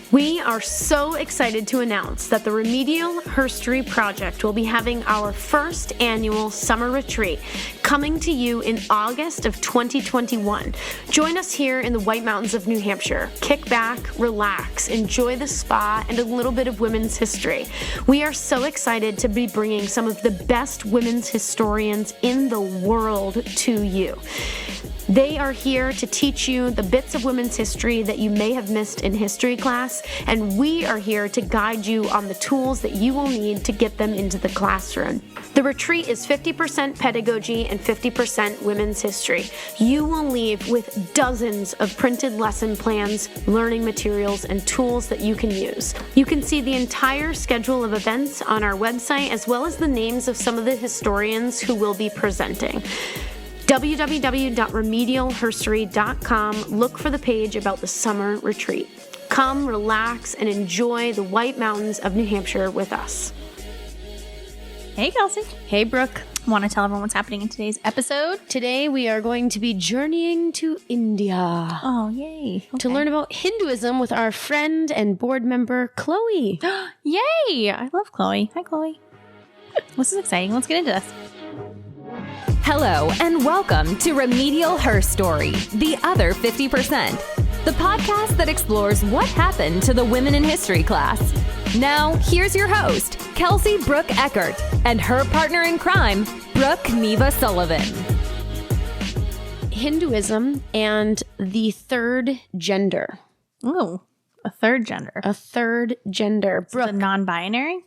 We are so excited to announce that the Remedial Herstory project will be having our first annual summer retreat coming to you in August of 2021. Join us here in the White Mountains of New Hampshire. Kick back, relax, enjoy the spa, and a little bit of women's history. We are so excited to be bringing some of the best women's historians in the world to you. They are here to teach you the bits of women's history that you may have missed in history class, and we are here to guide you on the tools that you will need to get them into the classroom. The retreat is 50% pedagogy and 50% women's history. You will leave with dozens of printed lesson plans, learning materials, and tools that you can use. You can see the entire schedule of events on our website, as well as the names of some of the historians who will be presenting. www.remedialherstory.com. Look for the page about the summer retreat. Come, relax, and enjoy the White Mountains of New Hampshire with us. Hey, Kelsey. Hey, Brooke. Want to tell everyone what's happening in today's episode? Today we are going to be journeying to India. Oh, yay. Okay. To learn about Hinduism with our friend and board member, Chloe. Yay! I love Chloe. Hi, Chloe. This is exciting. Let's get into this. Hello, and welcome to Remedial Herstory, the other 50%, the podcast that explores what happened to the women in history class. Now, here's your host, Kelsey Brooke Eckert, and her partner in crime, Brooke Neva Sullivan. Hinduism and the third gender. Ooh, a third gender. A third gender. Brooke. A non-binary?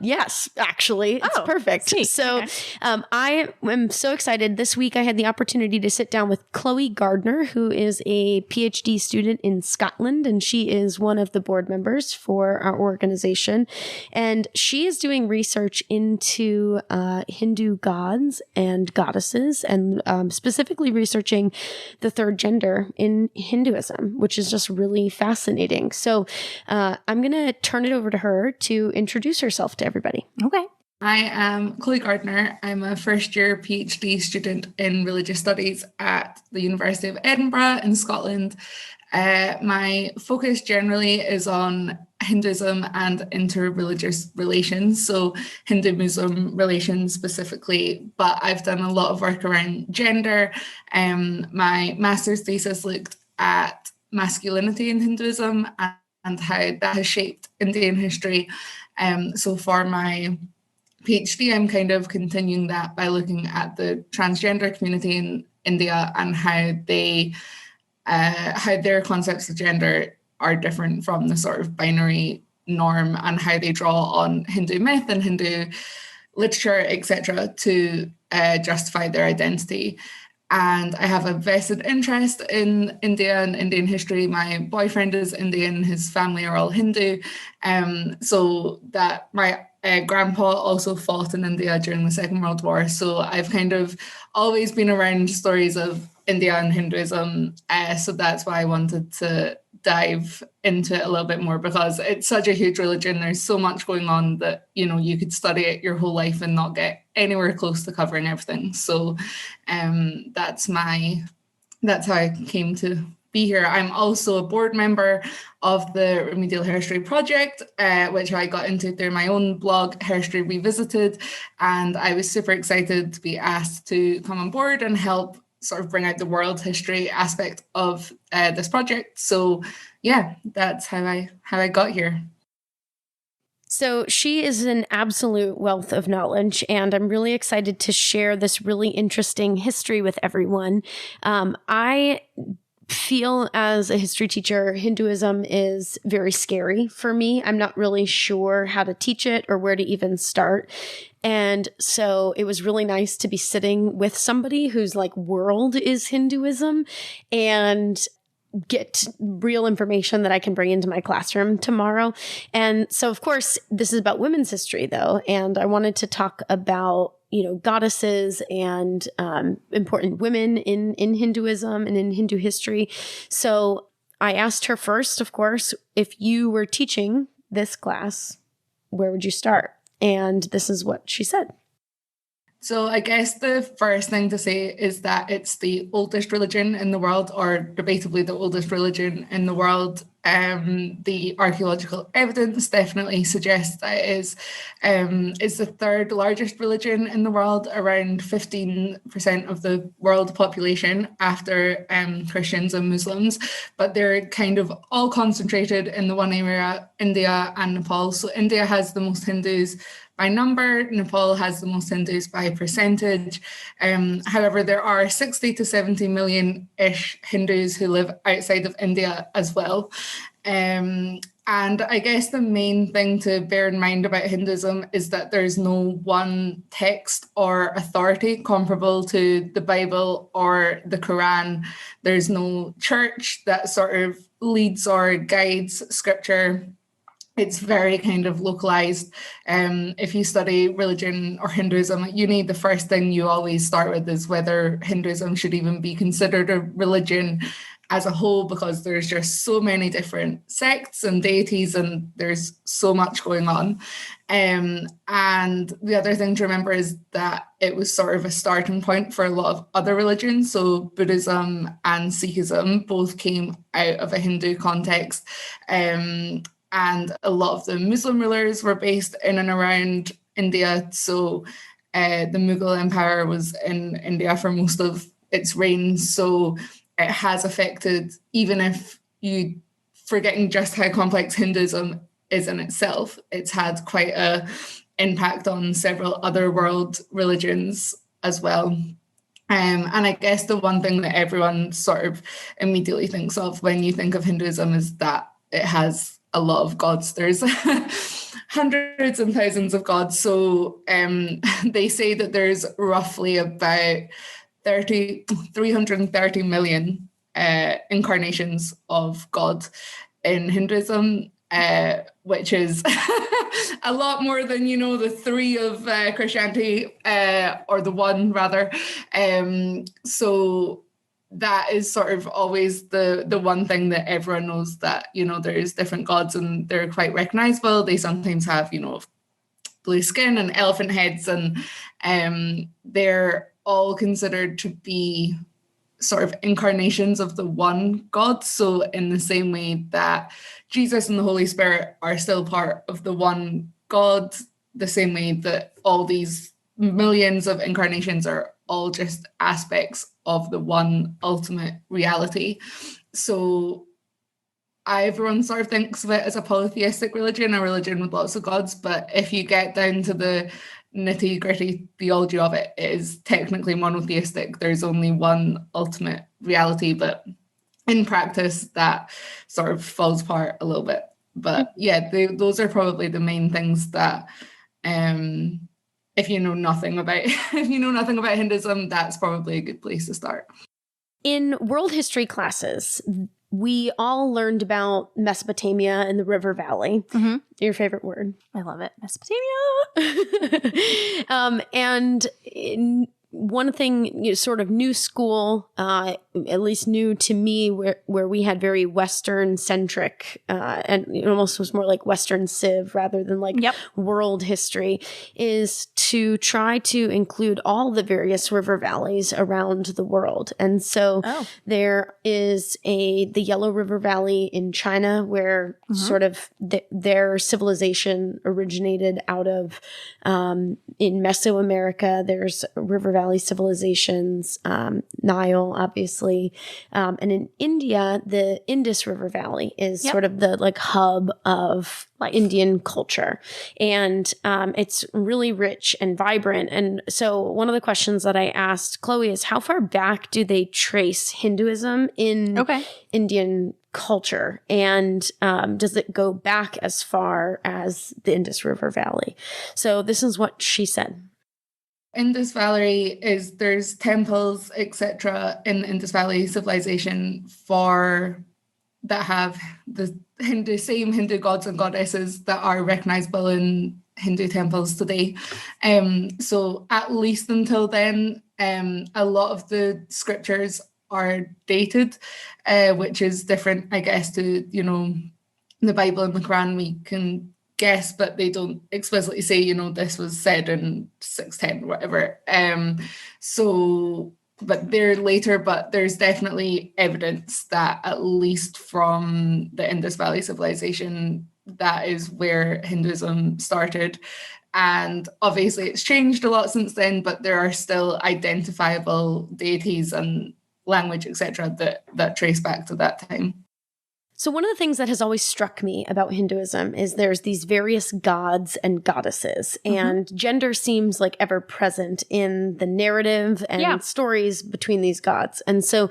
Yes, actually. It's perfect. Sweet. So okay. I am so excited. This week I had the opportunity to sit down with Chloe Gardner, who is a PhD student in Scotland, and she is one of the board members for our organization. And she is doing research into Hindu gods and goddesses, and specifically researching the third gender in Hinduism, which is just really fascinating. So I'm going to turn it over to her to introduce herself to everybody. Okay. I am Chloe Gardner. I'm a first-year PhD student in religious studies at the University of Edinburgh in Scotland. My focus generally is on Hinduism and inter-religious relations, so Hindu-Muslim relations specifically, but I've done a lot of work around gender. My master's thesis looked at masculinity in Hinduism and how that has shaped Indian history. So for my PhD, I'm kind of continuing that by looking at the transgender community in India and how their concepts of gender are different from the sort of binary norm, and how they draw on Hindu myth and Hindu literature, etc., to justify their identity. And I have a vested interest in India and Indian history. My boyfriend is Indian, his family are all Hindu. So that my grandpa also fought in India during the Second World War. So I've kind of always been around stories of India and Hinduism. So that's why I wanted to dive into it a little bit more, because it's such a huge religion. There's so much going on that, you could study it your whole life and not get anywhere close to covering everything. So that's how I came to be here. I'm also a board member of the Remedial Herstory project, which I got into through my own blog, Herstory Revisited. And I was super excited to be asked to come on board and help sort of bring out the world history aspect of this project. So yeah, that's how I got here. So she is an absolute wealth of knowledge, and I'm really excited to share this really interesting history with everyone. I feel as a history teacher, Hinduism is very scary for me. I'm not really sure how to teach it or where to even start. And so it was really nice to be sitting with somebody whose world is Hinduism and get real information that I can bring into my classroom tomorrow. And so, of course, this is about women's history, though. And I wanted to talk about, goddesses and important women in Hinduism and in Hindu history. So I asked her first, of course, if you were teaching this class, where would you start? And this is what she said. So I guess the first thing to say is that it's the oldest religion in the world, or debatably the oldest religion in the world. The archaeological evidence definitely suggests that it is. It's the third largest religion in the world, around 15% of the world population after Christians and Muslims, but they're kind of all concentrated in the one area, India and Nepal. So India has the most Hindus by number, Nepal has the most Hindus by percentage. However, there are 60 to 70 million-ish Hindus who live outside of India as well. And I guess the main thing to bear in mind about Hinduism is that there's no one text or authority comparable to the Bible or the Quran. There's no church that sort of leads or guides scripture. It's very kind of localized. If you study religion or Hinduism at uni, the first thing you always start with is whether Hinduism should even be considered a religion as a whole, because there's just so many different sects and deities and there's so much going on. And the other thing to remember is that it was sort of a starting point for a lot of other religions. So Buddhism and Sikhism both came out of a Hindu context. And a lot of the Muslim rulers were based in and around India. So the Mughal Empire was in India for most of its reign. So it has affected, even if you forgetting just how complex Hinduism is in itself, it's had quite an impact on several other world religions as well. And I guess the one thing that everyone sort of immediately thinks of when you think of Hinduism is that it has a lot of gods. There's hundreds and thousands of gods. So they say that there's roughly about 330 million incarnations of God in Hinduism, which is a lot more than, the three of Christianity, or the one rather. So that is sort of always the one thing that everyone knows, that, there's different gods and they're quite recognizable. They sometimes have, blue skin and elephant heads, and they're all considered to be sort of incarnations of the one God. So in the same way that Jesus and the Holy Spirit are still part of the one God, the same way that all these millions of incarnations are all just aspects of the one ultimate reality. So everyone sort of thinks of it as a polytheistic religion, a religion with lots of gods, but if you get down to the nitty-gritty theology of it, it is technically monotheistic. There's only one ultimate reality, but in practice that sort of falls apart a little bit. But yeah, those are probably the main things that if you know nothing about Hinduism, that's probably a good place to start. In world history classes, we all learned about Mesopotamia and the River Valley. Mm-hmm. Your favorite word. I love it. Mesopotamia. And one thing, sort of new school, at least new to me, where we had very Western centric, and it almost was more like Western Civ rather than like world history, is to try to include all the various river valleys around the world. And so there is the Yellow River Valley in China, where sort of their civilization originated out of, in Mesoamerica, there's River Valley civilizations, Nile, obviously. And in India, the Indus River Valley is sort of the like hub of Indian culture. And it's really rich and vibrant. And so one of the questions that I asked Chloe is, how far back do they trace Hinduism in Indian culture? And does it go back as far as the Indus River Valley? So this is what she said. Indus Valley there's temples, etc., in the Indus Valley civilization that have the same Hindu gods and goddesses that are recognizable in Hindu temples today. So at least until then, a lot of the scriptures are dated, which is different, I guess, to, the Bible and the Quran. We can guess, but they don't explicitly say, you know, this was said in 610 or whatever. So, but they're later, but there's definitely evidence that at least from the Indus Valley civilization, that is where Hinduism started. And obviously it's changed a lot since then, but there are still identifiable deities and language, etc., that trace back to that time. So one of the things that has always struck me about Hinduism is there's these various gods and goddesses, and gender seems like ever present in the narrative and stories between these gods. And so,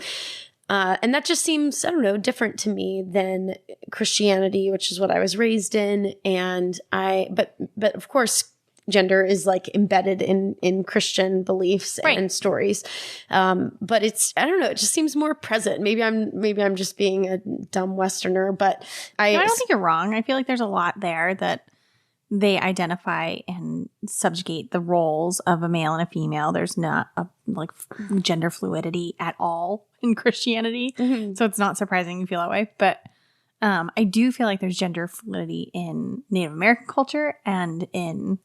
and that just seems, I don't know, different to me than Christianity, which is what I was raised in. And but of course, gender is like embedded in Christian beliefs and stories. But it's, I don't know, it just seems more present. Maybe I'm just being a dumb Westerner, but I don't think you're wrong. I feel like there's a lot there that they identify and subjugate the roles of a male and a female. There's not a like gender fluidity at all in Christianity. So it's not surprising you feel that way. But I do feel like there's gender fluidity in Native American culture and in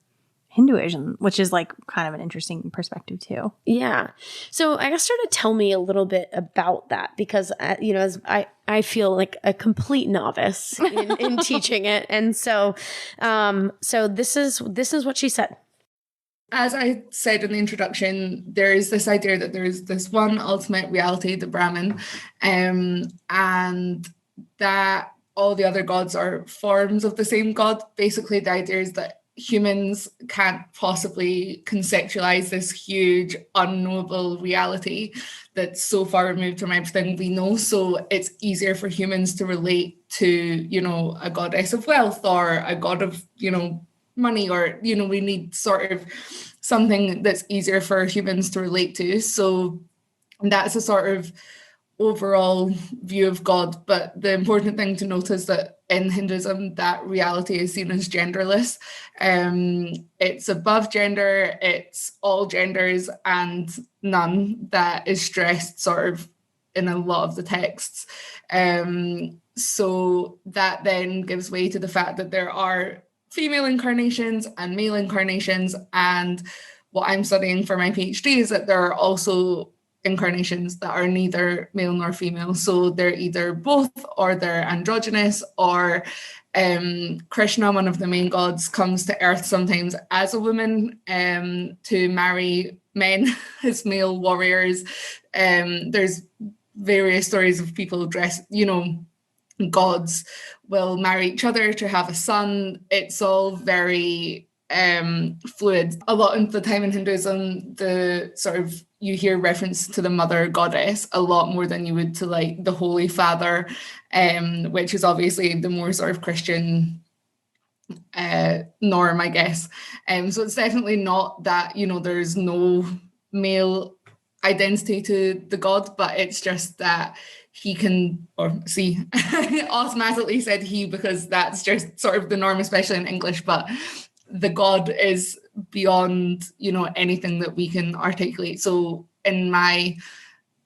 Hinduism, which is like kind of an interesting perspective too. Yeah. So I guess sort of tell me a little bit about that, because, you know, as I feel like a complete novice in teaching it. And so, so this is what she said. As I said in the introduction, there is this idea that there is this one ultimate reality, the Brahman, and that all the other gods are forms of the same god. Basically, the idea is that humans can't possibly conceptualize this huge, unknowable reality that's so far removed from everything we know. So it's easier for humans to relate to, you know, a goddess of wealth or a god of, you know, money, or, you know, we need sort of something that's easier for humans to relate to. So that's a sort of overall view of God. But the important thing to note is that in Hinduism, that reality is seen as genderless. It's above gender, it's all genders and none, that is stressed sort of in a lot of the texts. So that then gives way to the fact that there are female incarnations and male incarnations. And what I'm studying for my PhD is that there are also incarnations that are neither male nor female. So they're either both, or they're androgynous, or Krishna, one of the main gods, comes to earth sometimes as a woman to marry men as male warriors. There's various stories of people dressed, you know, gods will marry each other to have a son. It's all very fluid. A lot of the time in Hinduism, the sort of, you hear reference to the mother goddess a lot more than you would to like the Holy Father, which is obviously the more sort of Christian norm, I guess. So it's definitely not that, you know, there's no male identity to the god, but it's just that he can, or see, automatically said he because that's just sort of the norm, especially in English, but the god is beyond, you know, anything that we can articulate. So in my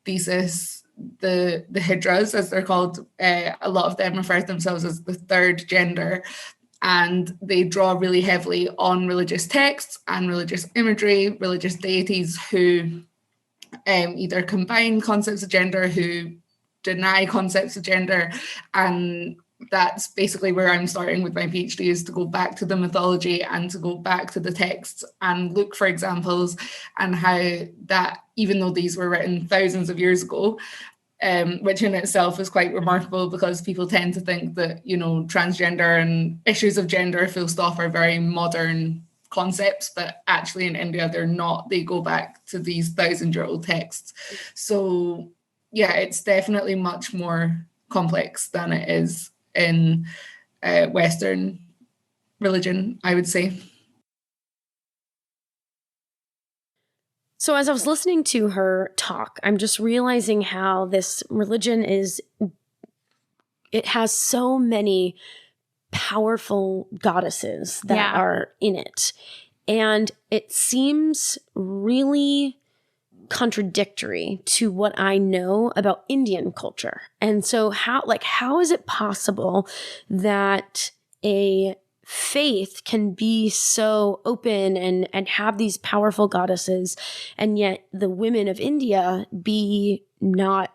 thesis, the hijras, as they're called, a lot of them refer to themselves as the third gender, and they draw really heavily on religious texts and religious imagery, religious deities who either combine concepts of gender, who deny concepts of gender. And that's basically where I'm starting with my PhD, is to go back to the mythology and to go back to the texts and look for examples, and how that, even though these were written thousands of years ago, which in itself is quite remarkable, because people tend to think that, you know, transgender and issues of gender full stop are very modern concepts, but actually in India they're not. They go back to these 1,000-year-old texts. So yeah, it's definitely much more complex than it is in Western religion, I would say. So as I was listening to her talk, I'm just realizing how this religion it has so many powerful goddesses that are in it. And it seems really contradictory to what I know about Indian culture. And so how is it possible that a faith can be so open and have these powerful goddesses, and yet the women of India be not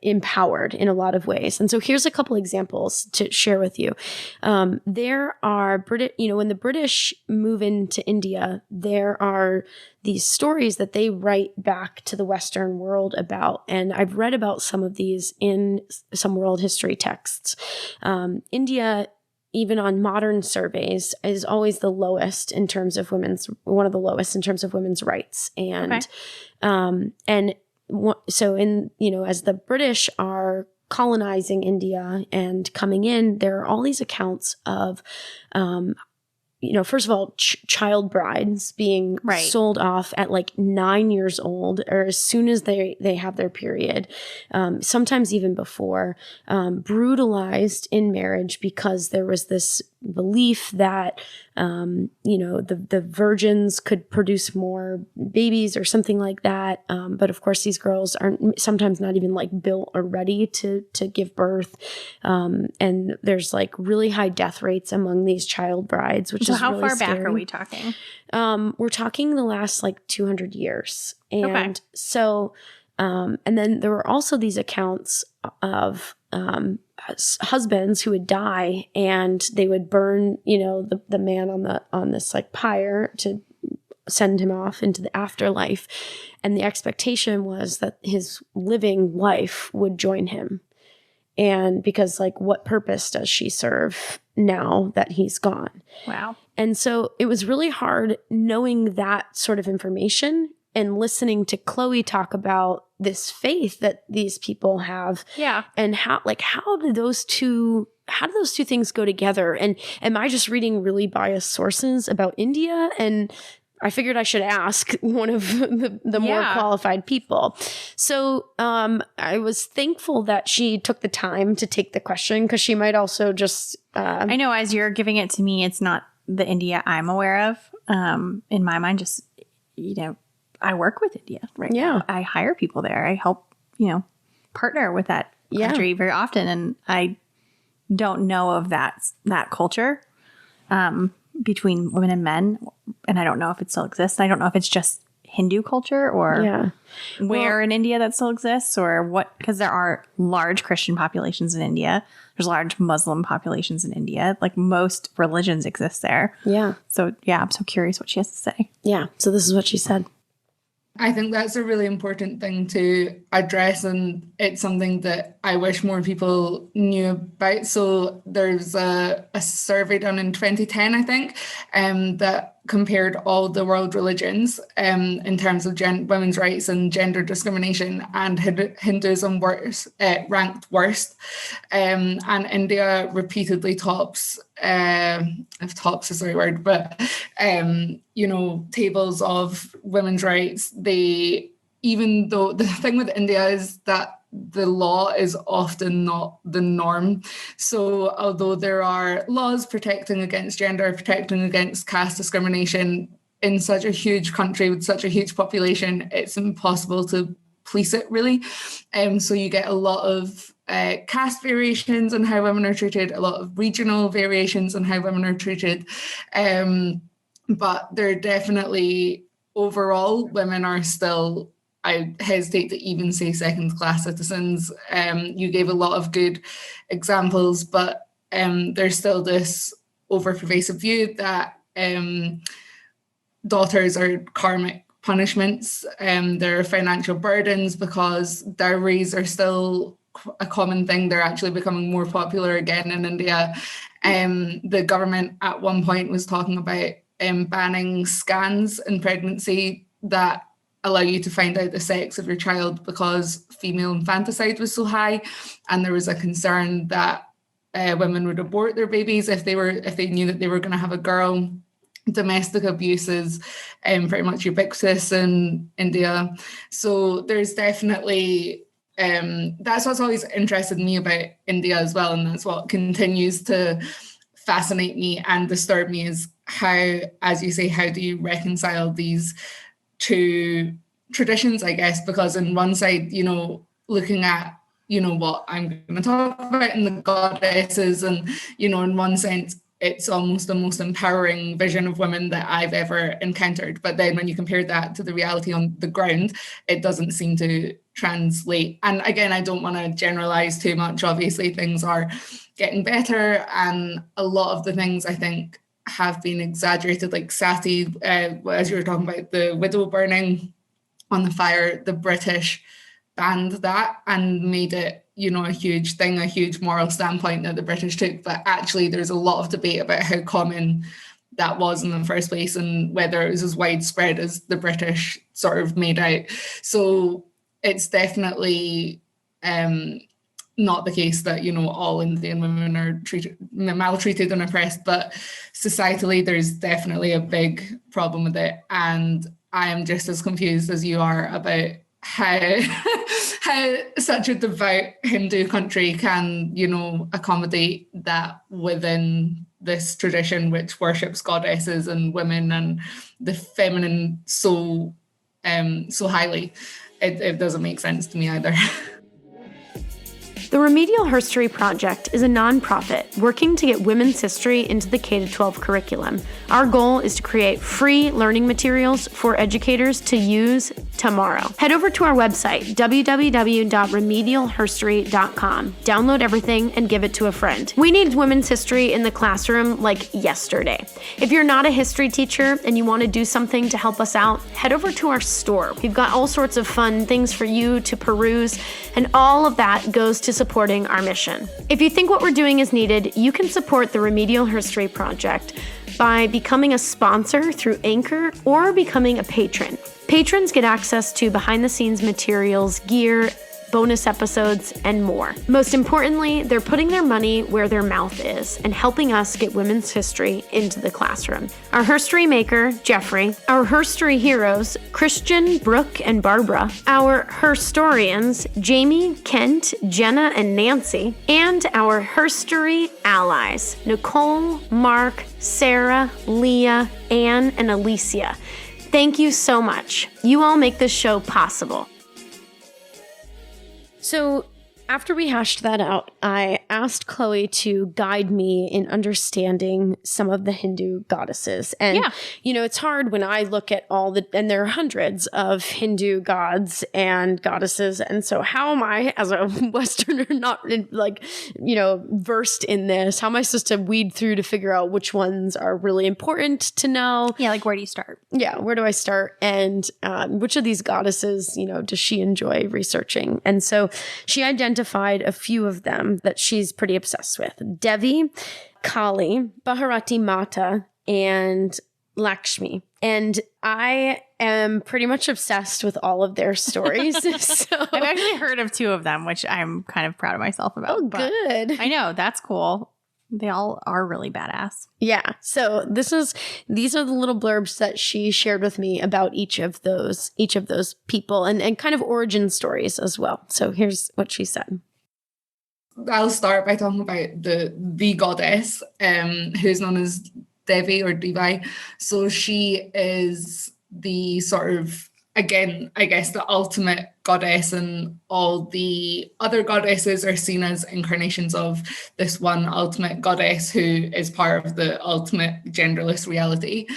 empowered in a lot of ways. And so here's a couple examples to share with you. There are British, when the British move into India, there are these stories that they write back to the Western world about. And I've read about some of these in some world history texts. India, even on modern surveys, is always the lowest in terms of one of the lowest in terms of women's rights. And, so as the British are colonizing India and coming in, there are all these accounts of, first of all, child brides being sold off at like 9 years old, or as soon as they have their period, sometimes even before, brutalized in marriage because there was this belief that, the virgins could produce more babies or something like that. But of course, these girls aren't sometimes not even like built or ready to give birth. And there's like really high death rates among these child brides, which is how really far scary. back are we talking? We're talking the last like 200 years. And so, and then there were also these accounts of, husbands who would die and they would burn, the man on this like pyre to send him off into the afterlife. And the expectation was that his living wife would join him. And because like, what purpose does she serve now that he's gone? Wow. And so it was really hard knowing that sort of information and listening to Chloe talk about this faith that these people have. Yeah. And how do those two things go together? And am I just reading really biased sources about India? And I figured I should ask one of the more qualified people. So I was thankful that she took the time to take the question, because she might also just... I know as you're giving it to me, it's not the India I'm aware of. In my mind, just, I work with India right now. I hire people there. I help, partner with that country very often. And I don't know of that culture between women and men. And I don't know if it still exists. I don't know if it's just Hindu culture or where in India that still exists, or what, because there are large Christian populations in India. There's large Muslim populations in India. Like most religions exist there. Yeah. So I'm so curious what she has to say. Yeah. So this is what she said. I think that's a really important thing to address, and it's something that I wish more people knew about. So there's a survey done in 2010, I think, that compared all the world religions in terms of women's rights and gender discrimination, and Hinduism ranked worst. And India repeatedly tops, if tops is the right word, but, tables of women's rights. Even though the thing with India is that the law is often not the norm. So although there are laws protecting against gender, protecting against caste discrimination, in such a huge country with such a huge population, it's impossible to police it really. So you get a lot of caste variations in how women are treated, a lot of regional variations in how women are treated. But they're definitely, overall, women are still, I hesitate to even say second-class citizens. You gave a lot of good examples, but there's still this over-pervasive view that daughters are karmic punishments. They're financial burdens because dowries are still a common thing. They're actually becoming more popular again in India. The government at one point was talking about banning scans in pregnancy that allow you to find out the sex of your child, because female infanticide was so high, and there was a concern that women would abort their babies if they knew that they were going to have a girl. Domestic abuse is pretty much ubiquitous in India. So there's definitely that's what's always interested me about India as well, and that's what continues to fascinate me and disturb me, is how, as you say, how do you reconcile these two traditions, I guess? Because on one side, looking at, what I'm going to talk about in the goddesses, and, in one sense, it's almost the most empowering vision of women that I've ever encountered. But then when you compare that to the reality on the ground, it doesn't seem to translate. And again, I don't want to generalize too much. Obviously, things are getting better, and a lot of the things I think have been exaggerated, like Sati, as you were talking about, the widow burning on the fire, the British banned that and made it, you know, a huge thing, a huge moral standpoint that the British took. But actually, there's a lot of debate about how common that was in the first place and whether it was as widespread as the British sort of made out. So it's definitely not the case that, you know, all Indian women are maltreated and oppressed, but societally there's definitely a big problem with it. And I am just as confused as you are about how such a devout Hindu country can, you know, accommodate that within this tradition which worships goddesses and women and the feminine so highly. It doesn't make sense to me either. The Remedial Herstory Project is a nonprofit working to get women's history into the K-12 curriculum. Our goal is to create free learning materials for educators to use tomorrow. Head over to our website, www.remedialherstory.com. Download everything and give it to a friend. We need women's history in the classroom like yesterday. If you're not a history teacher and you want to do something to help us out, head over to our store. We've got all sorts of fun things for you to peruse, and all of that goes to supporting our mission. If you think what we're doing is needed, you can support the Remedial Herstory Project by becoming a sponsor through Anchor or becoming a patron. Patrons get access to behind-the-scenes materials, gear, bonus episodes, and more. Most importantly, they're putting their money where their mouth is and helping us get women's history into the classroom. Our Herstory maker, Jeffrey, our Herstory heroes, Christian, Brooke, and Barbara, our Herstorians, Jamie, Kent, Jenna, and Nancy, and our Herstory allies, Nicole, Mark, Sarah, Leah, Anne, and Alicia. Thank you so much. You all make this show possible. So after we hashed that out, I asked Chloe to guide me in understanding some of the Hindu goddesses. And, you know, it's hard when I look at and there are hundreds of Hindu gods and goddesses. And so how am I, as a Westerner, not versed in this? How am I supposed to weed through to figure out which ones are really important to know? Yeah, like where do you start? Yeah, where do I start? And which of these goddesses, you know, does she enjoy researching? And so she identified a few of them that she's pretty obsessed with. Devi, Kali, Bharati Mata, and Lakshmi. And I am pretty much obsessed with all of their stories. So I've actually heard of two of them, which I'm kind of proud of myself about. Oh, good. I know, that's cool. They all are really badass. Yeah. So these are the little blurbs that she shared with me about each of those people and kind of origin stories as well. So here's what she said. I'll start by talking about the goddess, who's known as Devi or Devi. So she is the sort of, again, I guess the ultimate goddess, and all the other goddesses are seen as incarnations of this one ultimate goddess who is part of the ultimate genderless reality.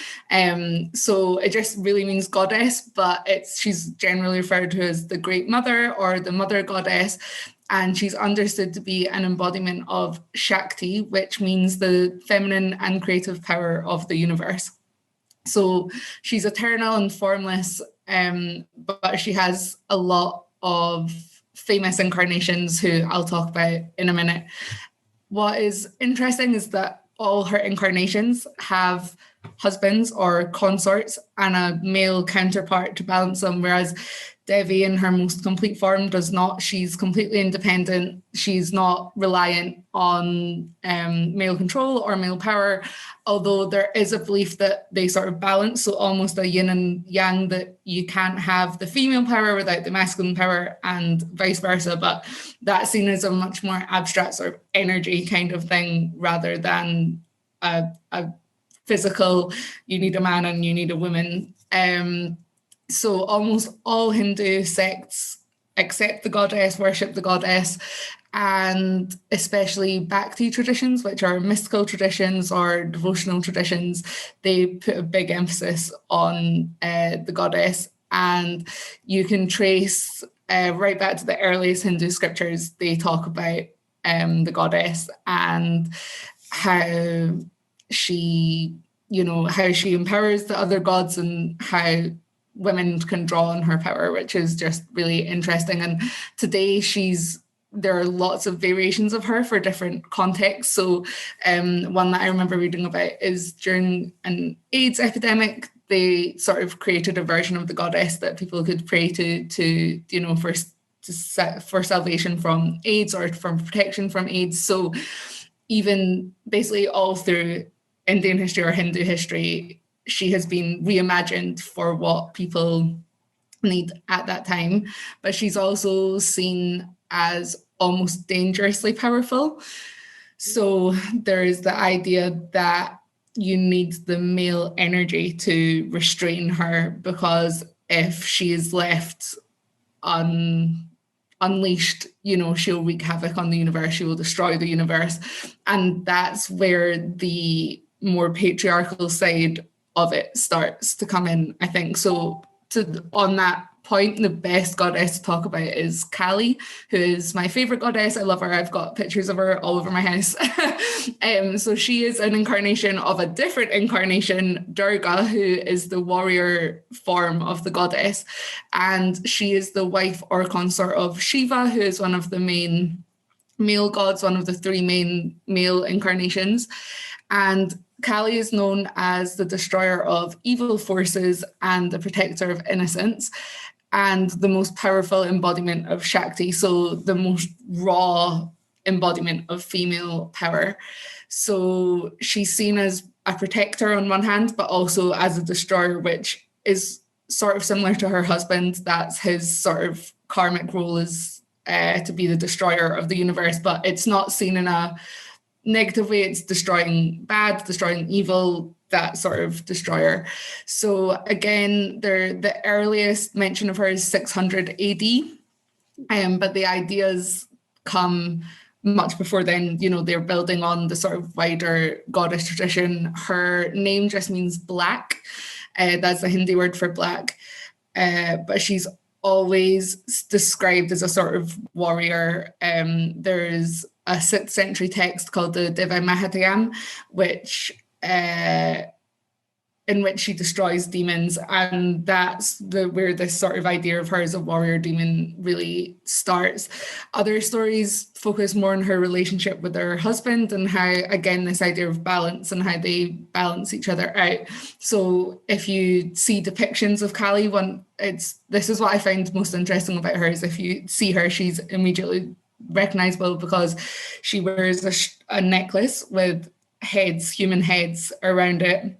So it just really means goddess, but she's generally referred to as the Great Mother or the Mother Goddess. And she's understood to be an embodiment of Shakti, which means the feminine and creative power of the universe. So she's eternal and formless, but she has a lot of famous incarnations who I'll talk about in a minute. What is interesting is that all her incarnations have husbands or consorts and a male counterpart to balance them, whereas Devi in her most complete form does not. She's completely independent. She's not reliant on male control or male power, although there is a belief that they sort of balance, so almost a yin and yang, that you can't have the female power without the masculine power and vice versa, but that's seen as a much more abstract sort of energy kind of thing rather than a physical, you need a man and you need a woman. So almost all Hindu sects accept the goddess, worship the goddess, and especially Bhakti traditions, which are mystical traditions or devotional traditions, they put a big emphasis on the goddess. And you can trace right back to the earliest Hindu scriptures. They talk about the goddess and how she, how she empowers the other gods and how women can draw on her power, which is just really interesting. And today there are lots of variations of her for different contexts. So one that I remember reading about is during an AIDS epidemic, they sort of created a version of the goddess that people could pray to for salvation from AIDS or from protection from AIDS. So even basically all through Indian history or Hindu history, she has been reimagined for what people need at that time. But she's also seen as almost dangerously powerful. So there is the idea that you need the male energy to restrain her, because if she is left unleashed, she'll wreak havoc on the universe, she will destroy the universe. And that's where the more patriarchal side of it starts to come in, I think. So on that point, the best goddess to talk about is Kali, who is my favorite goddess. I love her. I've got pictures of her all over my house. So she is an incarnation of a different incarnation, Durga, who is the warrior form of the goddess. And she is the wife or consort of Shiva, who is one of the main male gods, one of the three main male incarnations. And Kali is known as the destroyer of evil forces and the protector of innocence, and the most powerful embodiment of Shakti, so the most raw embodiment of female power. So she's seen as a protector on one hand, but also as a destroyer, which is sort of similar to her husband. That's his sort of karmic role, is to be the destroyer of the universe, but it's not seen in a negative way. It's destroying bad, destroying evil, that sort of destroyer. So again, the earliest mention of her is 600 AD, but the ideas come much before then. They're building on the sort of wider goddess tradition. Her name just means black. That's the Hindi word for black. But she's always described as a sort of warrior. There's a 6th century text called the Divi Mahatyam, in which she destroys demons, and that's where this sort of idea of her as a warrior demon really starts. Other stories focus more on her relationship with her husband and how, again, this idea of balance and how they balance each other out. So if you see depictions of Kali, this is what I find most interesting about her, is if you see her, she's immediately recognizable because she wears a necklace with human heads around it,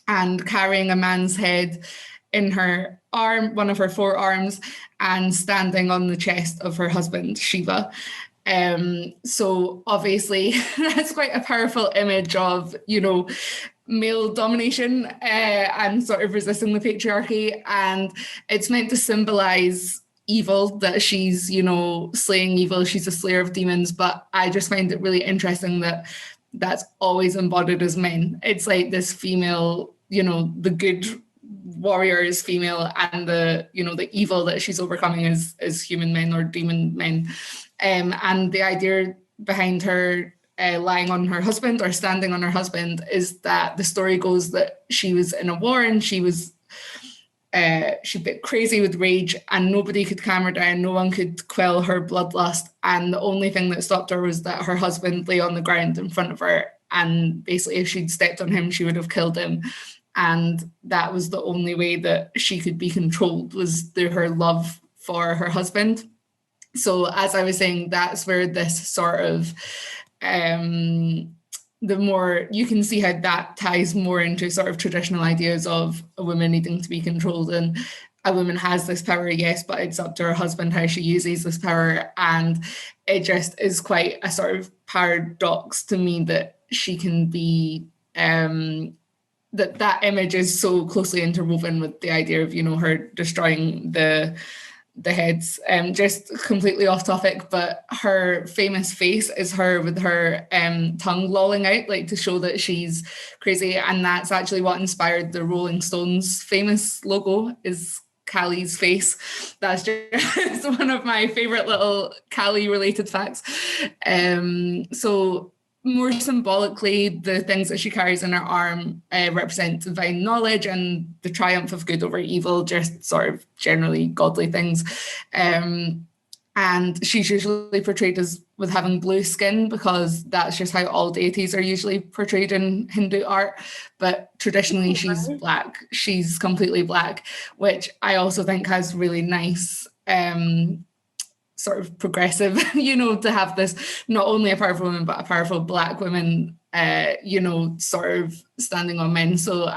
and carrying a man's head in her arm, one of her 4 arms, and standing on the chest of her husband, Shiva. So obviously that's quite a powerful image of, male domination and sort of resisting the patriarchy. And it's meant to symbolize evil, that she's, slaying evil. She's a slayer of demons. But I just find it really interesting that that's always embodied as men. It's like this female, the good warrior is female, and the evil that she's overcoming is human men or demon men. And the idea behind her lying on her husband or standing on her husband is that the story goes that she was in a war and she was she'd been crazy with rage, and nobody could calm her down. No one could quell her bloodlust. And the only thing that stopped her was that her husband lay on the ground in front of her. And basically, if she'd stepped on him, she would have killed him. And that was the only way that she could be controlled, was through her love for her husband. So as I was saying, that's where this sort of, the more you can see how that ties more into sort of traditional ideas of a woman needing to be controlled, and a woman has this power, yes, but it's up to her husband how she uses this power. And it just is quite a sort of paradox to me that she can be, that image is so closely interwoven with the idea of, her destroying the the heads. Just completely off topic, but her famous face is her with her tongue lolling out, like to show that she's crazy. And that's actually what inspired the Rolling Stones famous logo, is Callie's face. That's just one of my favorite little Callie related facts. So more symbolically, the things that she carries in her arm represent divine knowledge and the triumph of good over evil, just sort of generally godly things. And she's usually portrayed as with having blue skin, because that's just how all deities are usually portrayed in Hindu art. But traditionally, she's black. She's completely black, which I also think has really nice sort of progressive, to have this, not only a powerful woman, but a powerful black woman, sort of standing on men. So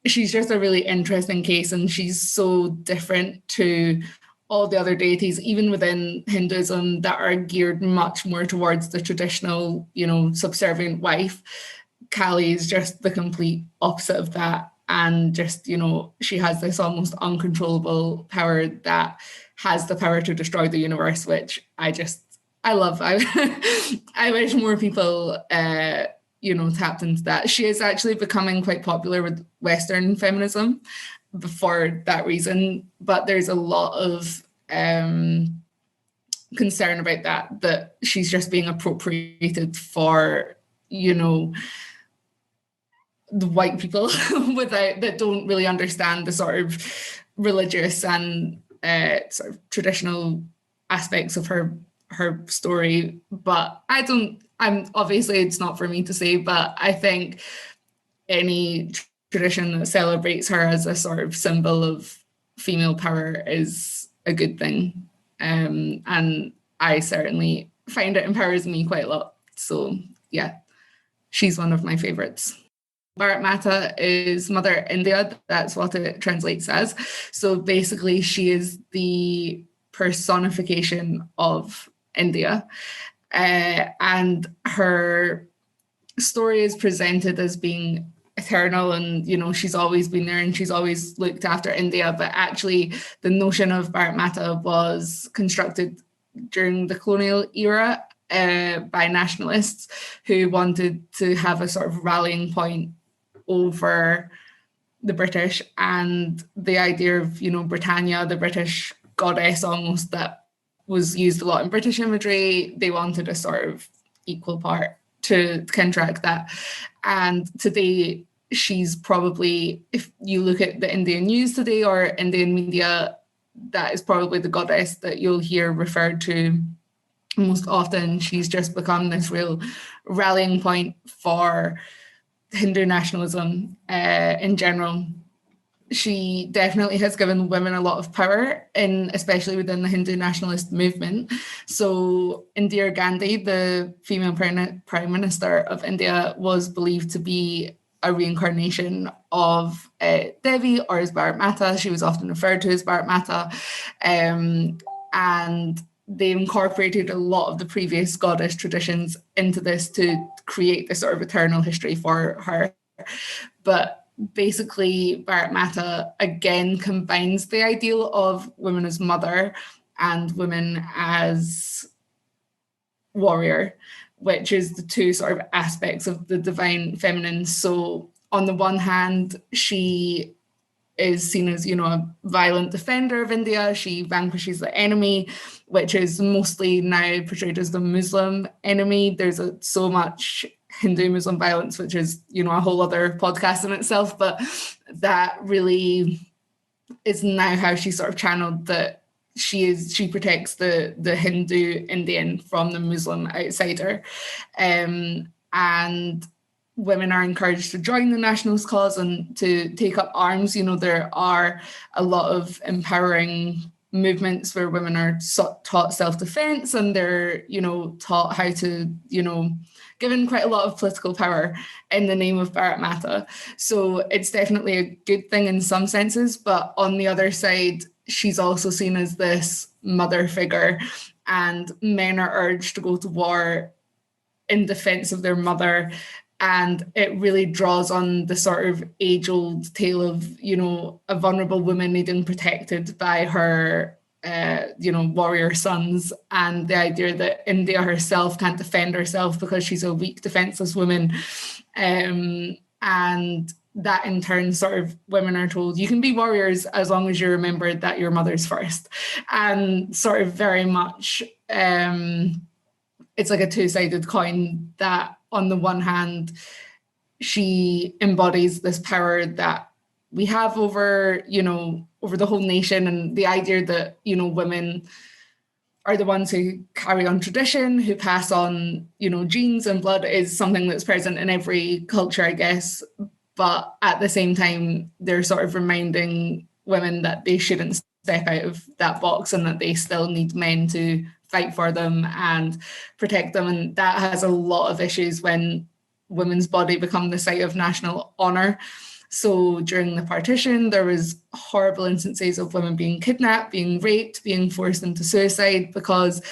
she's just a really interesting case, and she's so different to all the other deities, even within Hinduism, that are geared much more towards the traditional, subservient wife. Kali is just the complete opposite of that. And just, she has this almost uncontrollable power that has the power to destroy the universe, which I love. I wish more people, tapped into that. She is actually becoming quite popular with Western feminism for that reason, but there's a lot of concern about that she's just being appropriated for, the white people that don't really understand the sort of religious and sort of traditional aspects of her story. But I'm obviously, it's not for me to say, but I think any tradition that celebrates her as a sort of symbol of female power is a good thing. And I certainly find it empowers me quite a lot. So yeah, she's one of my favorites. Bharat Mata is Mother India. That's what it translates as. So basically, she is the personification of India. And her story is presented as being eternal, and she's always been there and she's always looked after India. But actually, the notion of Bharat Mata was constructed during the colonial era by nationalists who wanted to have a sort of rallying point over the British, and the idea of Britannia, the British goddess almost, that was used a lot in British imagery. They wanted a sort of equal part to counteract that. And today, she's probably, if you look at the Indian news today or Indian media, that is probably the goddess that you'll hear referred to most often. She's just become this real rallying point for Hindu nationalism in general. She definitely has given women a lot of power, especially within the Hindu nationalist movement. So Indira Gandhi, the female prime minister of India, was believed to be a reincarnation of Devi, or as Bharat Mata. She was often referred to as Bharat Mata. And they incorporated a lot of the previous goddess traditions into this to create this sort of eternal history for her. But basically, Bharat Mata again combines the ideal of women as mother and women as warrior, which is the two sort of aspects of the divine feminine. So on the one hand, she is seen as, a violent defender of India. She vanquishes the enemy, which is mostly now portrayed as the Muslim enemy. There's so much Hindu-Muslim violence, which is, a whole other podcast in itself. But that really is now how she sort of channeled that she protects the Hindu Indian from the Muslim outsider. And women are encouraged to join the nationalist cause and to take up arms. There are a lot of empowering movements where women are taught self-defense, and they're, taught how to, given quite a lot of political power in the name of Bharat Mata. So it's definitely a good thing in some senses, but on the other side, she's also seen as this mother figure, and men are urged to go to war in defense of their mother. And it really draws on the sort of age-old tale of, a vulnerable woman needing protected by her, warrior sons, and the idea that India herself can't defend herself because she's a weak, defenseless woman. And that in turn, sort of, women are told you can be warriors as long as you remember that your mother's first. And sort of very much, it's like a two-sided coin, that on the one hand, she embodies this power that we have over the whole nation, and the idea that, women are the ones who carry on tradition, who pass on, genes and blood, is something that's present in every culture, I guess. But at the same time, they're sort of reminding women that they shouldn't step out of that box, and that they still need men to fight for them and protect them. And that has a lot of issues when women's body become the site of national honour. So during the partition, there was horrible instances of women being kidnapped, being raped, being forced into suicide, because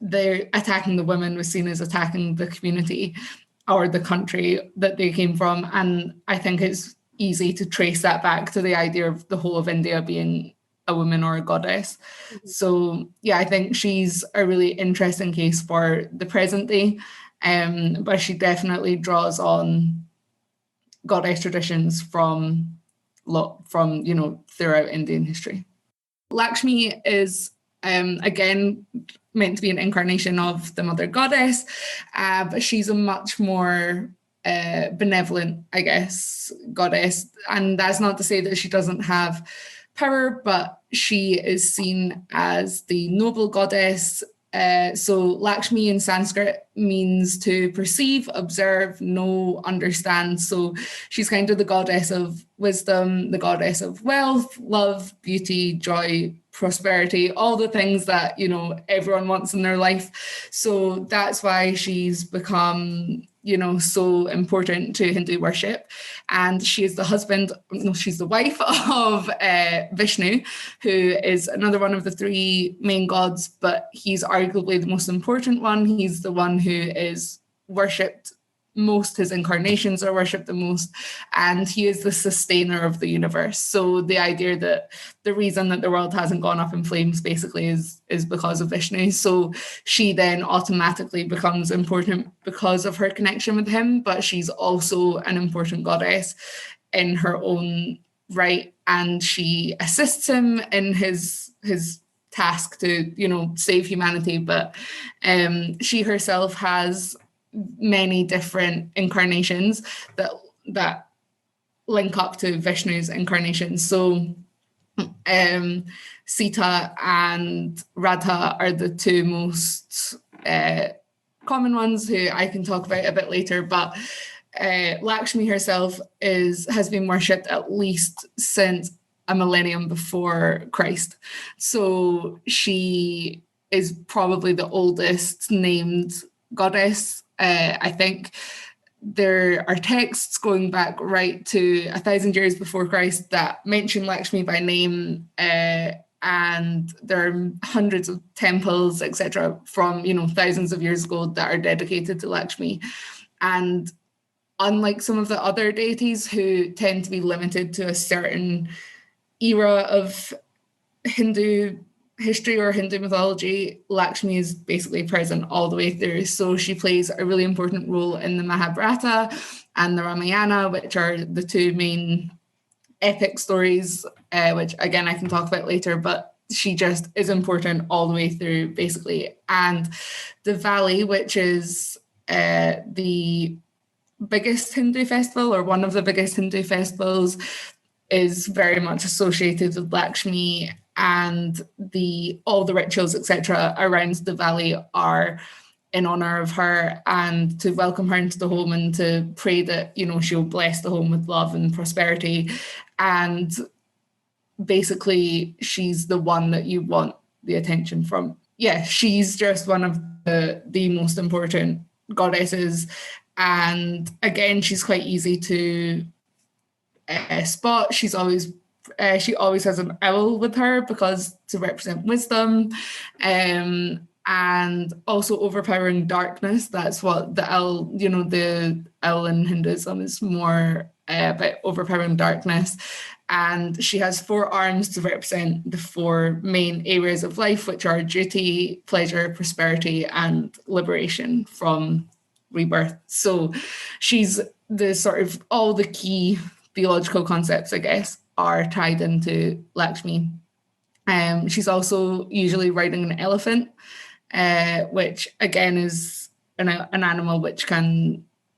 they're attacking the women was seen as attacking the community or the country that they came from. And I think it's easy to trace that back to the idea of the whole of India being a woman or a goddess. So yeah, I think she's a really interesting case for the present day, but she definitely draws on goddess traditions from throughout Indian history. Lakshmi is again meant to be an incarnation of the mother goddess, but she's a much more benevolent, I guess, goddess. And that's not to say that she doesn't have power, but she is seen as the noble goddess. So Lakshmi in Sanskrit means to perceive, observe, know, understand. So she's kind of the goddess of wisdom, the goddess of wealth, love, beauty, joy, prosperity, all the things that, everyone wants in their life. So that's why she's become, so important to Hindu worship. And she is she's the wife of Vishnu, who is another one of the three main gods, but he's arguably the most important one. He's the one who is worshipped most, his incarnations are worshipped the most, and he is the sustainer of the universe. So the idea that the reason that the world hasn't gone up in flames basically is because of Vishnu. So she then automatically becomes important because of her connection with him, but she's also an important goddess in her own right, and she assists him in his task to save humanity. But she herself has many different incarnations that link up to Vishnu's incarnations. So Sita and Radha are the two most common ones, who I can talk about a bit later. But Lakshmi herself has been worshipped at least since a millennium before Christ. So she is probably the oldest named goddess. I think there are texts going back right to 1,000 years before Christ that mention Lakshmi by name, and there are hundreds of temples, etc., from thousands of years ago that are dedicated to Lakshmi. And unlike some of the other deities who tend to be limited to a certain era of Hindu history or Hindu mythology, Lakshmi is basically present all the way through. So she plays a really important role in the Mahabharata and the Ramayana, which are the two main epic stories, which again I can talk about later, but she just is important all the way through basically. And Diwali, which is the biggest Hindu festival, or one of the biggest Hindu festivals, is very much associated with Lakshmi, and all the rituals, etc., around Diwali are in honor of her, and to welcome her into the home, and to pray that she'll bless the home with love and prosperity. And basically, she's the one that you want the attention from. Yeah, she's just one of the most important goddesses, and again, she's quite easy to spot. She always has an owl with her, because to represent wisdom, and and also overpowering darkness. That's what the L in Hinduism is more about overpowering darkness. And she has 4 arms to represent the 4 main areas of life, which are duty, pleasure, prosperity, and liberation from rebirth. So she's the sort of all the key theological concepts, I guess, are tied into Lakshmi. She's also usually riding an elephant, which again is an animal which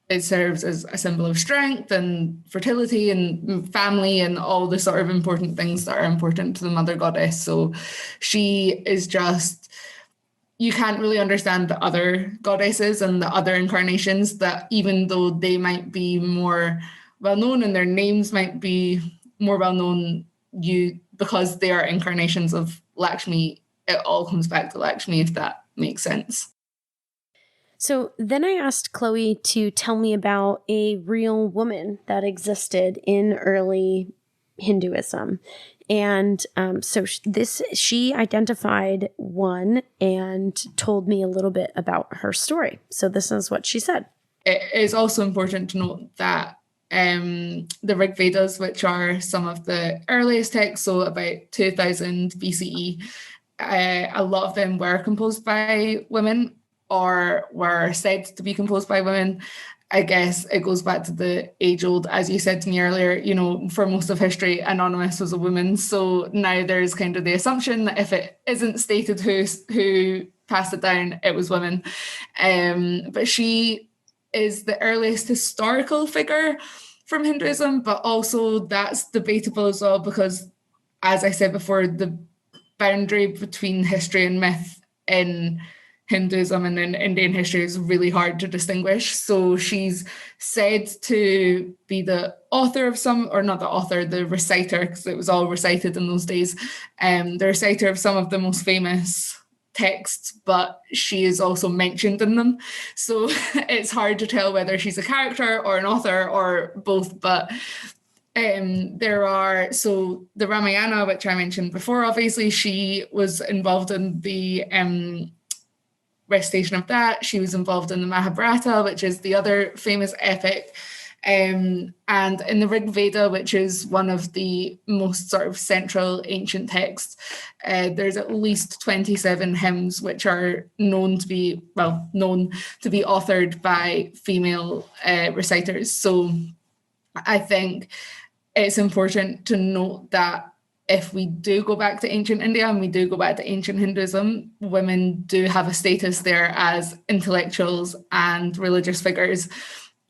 it serves as a symbol of strength and fertility and family and all the sort of important things that are important to the mother goddess. So she is just, you can't really understand the other goddesses and the other incarnations, that even though they might be more well-known and their names might be more well-known, because they are incarnations of Lakshmi, it all comes back to Lakshmi, if that makes sense. So then I asked Chloe to tell me about a real woman that existed in early Hinduism. And so she identified one and told me a little bit about her story. So this is what she said. It is also important to note that the Rig Vedas, which are some of the earliest texts, so about 2000 BCE, a lot of them were composed by women, or were said to be composed by women. I guess it goes back to the age-old, as you said to me earlier, for most of history, Anonymous was a woman. So now there's kind of the assumption that if it isn't stated who passed it down, it was women. But she is the earliest historical figure from Hinduism, but also that's debatable as well, because, as I said before, the boundary between history and myth in Hinduism and in Indian history is really hard to distinguish. So she's said to be the author of some, or not the author, the reciter, because it was all recited in those days, the reciter of some of the most famous texts, but she is also mentioned in them. So it's hard to tell whether she's a character or an author or both. But so the Ramayana, which I mentioned before, obviously she was involved in the recitation of that. She was involved in the Mahabharata, which is the other famous epic. And in the Rig Veda, which is one of the most sort of central ancient texts, there's at least 27 hymns which are known to be authored by female reciters. So I think it's important to note that if we do go back to ancient India and we do go back to ancient Hinduism, women do have a status there as intellectuals and religious figures.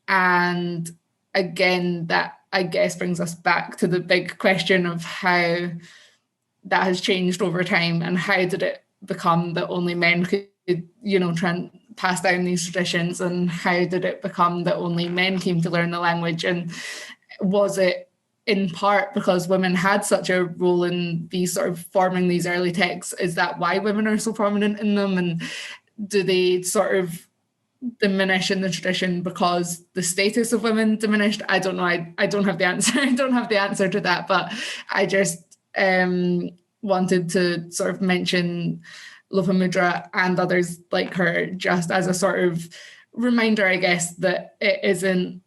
And again, that I guess brings us back to the big question of how that has changed over time, and how did it become that only men could, try and pass down these traditions, and how did it become that only men came to learn the language? And was it in part because women had such a role in these sort of forming these early texts? Is that why women are so prominent in them? And do they sort of diminish in the tradition because the status of women diminished? I don't know. I don't have the answer. I don't have the answer to that, but I just wanted to sort of mention Lopamudra and others like her just as a sort of reminder, I guess, that it isn't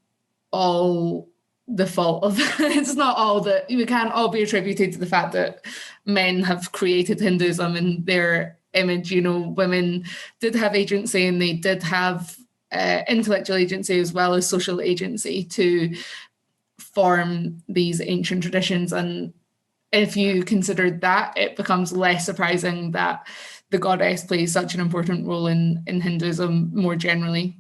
all the fault of it's not all that we can't all be attributed to the fact that men have created Hinduism in their image. Women did have agency, and they did have intellectual agency as well as social agency to form these ancient traditions. And if you consider that, it becomes less surprising that the goddess plays such an important role in Hinduism more generally.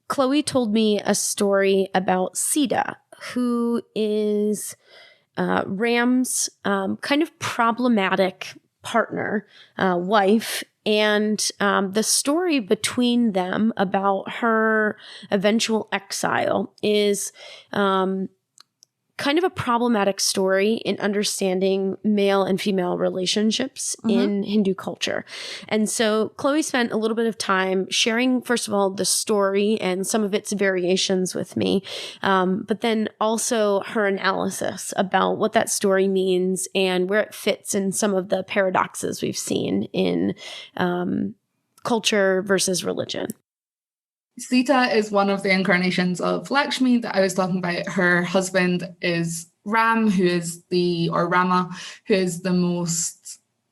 Chloe told me a story about Sita, who is Ram's kind of problematic partner, wife, and the story between them about her eventual exile is kind of a problematic story in understanding male and female relationships in Hindu culture. And so Chloe spent a little bit of time sharing, first of all, the story and some of its variations with me, but then also her analysis about what that story means and where it fits in some of the paradoxes we've seen in culture versus religion. Sita is one of the incarnations of Lakshmi that I was talking about. Her husband is Rama, who is the